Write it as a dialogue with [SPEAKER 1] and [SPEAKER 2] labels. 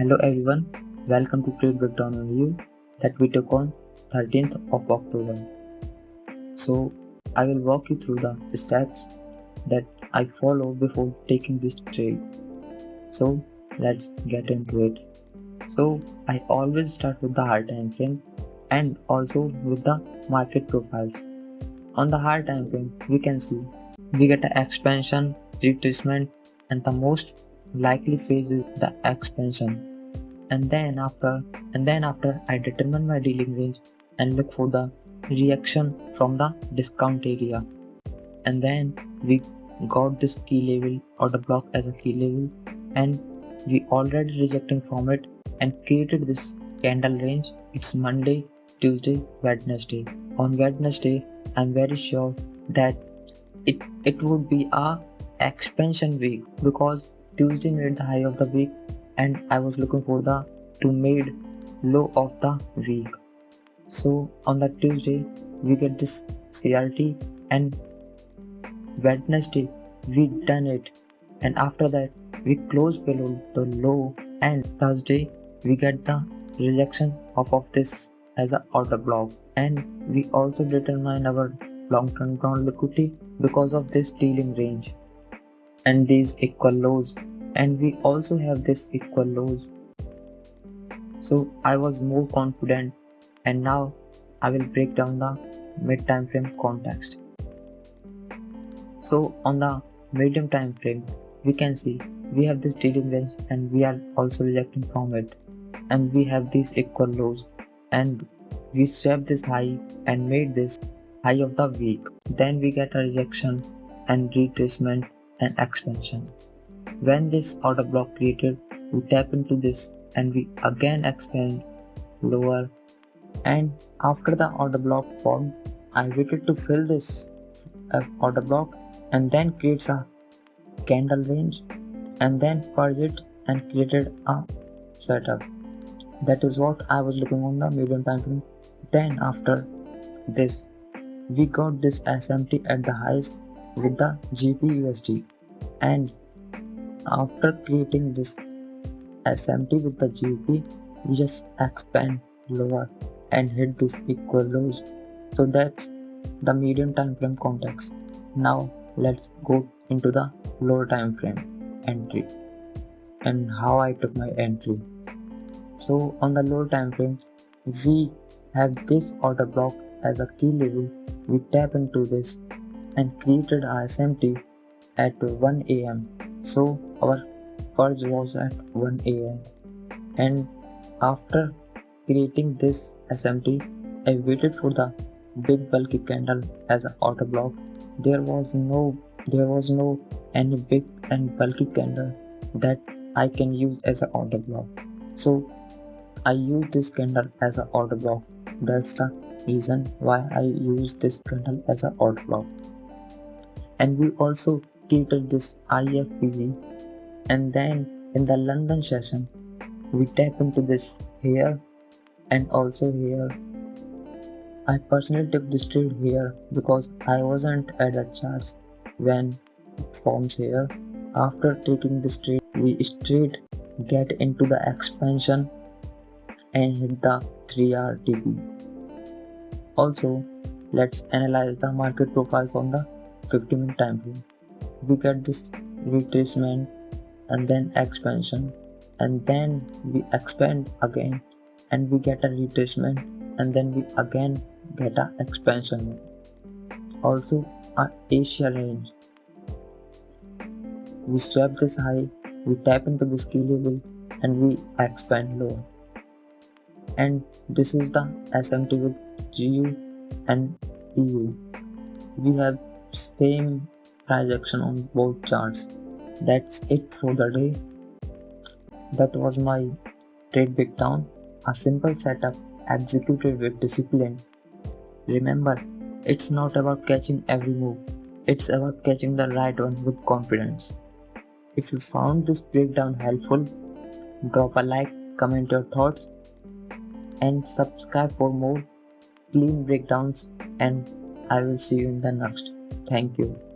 [SPEAKER 1] Hello everyone, welcome to Trade Breakdown Review that we took on 13th of October. So I will walk you through the steps that I follow before taking this trade. So let's get into it. So I always start with the higher time frame and also with the market profiles. On the higher time frame, we can see we get the expansion, retracement, and the most likely phase is the expansion. And then after I determine my dealing range and look for the reaction from the discount area. And then we got this key level or the block as a key level, and we already rejecting from it and created this candle range. It's Monday, Tuesday, Wednesday. On Wednesday, I'm very sure that it would be a expansion week because Tuesday made the high of the week and I was looking for the to made low of the week. So on the Tuesday we get this CRT, and Wednesday we done it, and after that we close below the low, and Thursday we get the rejection of this as a order block, and we also determine our long-term ground liquidity because of this dealing range and these equal lows, and we also have this equal lows. So I was more confident, and now I will break down the mid time frame context. So on the medium time frame, we can see we have this dealing range and we are also rejecting from it, and we have these equal lows, and we swept this high and made this high of the week. Then we get a rejection and retracement and expansion. When this order block created, we tap into this and we again expand lower, and after the order block formed, I waited to fill this order block and then creates a candle range and then purge it and created a setup. That is what I was looking on the medium time frame. Then after this, we got this SMT at the highs with the GBUSD, and after creating this SMT with the GP, we just expand lower and hit this equal lows. So that's the medium time frame context. Now let's go into the lower time frame entry and how I took my entry. So on the lower time frame, we have this order block as a key level. We tap into this and created a SMT at 1 AM. So our purge was at 1 AM, and after creating this SMT, I waited for the big bulky candle as an order block. There was no any big and bulky candle that I can use as an order block. So I use this candle as an order block. That's the reason why I use this candle as an order block. And we also created this IFVG, and then in the London session we tap into this here and also here. I personally took this trade here because I wasn't at the charts when it forms here. After taking this trade, we straight get into the expansion and hit the 3R TP. Also, let's analyze the market profiles on the 50-minute time frame. We get this retracement and then expansion, and then we expand again and we get a retracement, and then we again get a expansion. Also a Asia range, we swap this high, we tap into this key level and we expand lower, and this is the SMT with GU and EU. We have same price action on both charts. That's it for the day. That was my trade breakdown, a simple setup executed with discipline. Remember, it's not about catching every move, it's about catching the right one with confidence. If you found this breakdown helpful, drop a like, comment your thoughts, and subscribe for more clean breakdowns, and I will see you in the next. Thank you.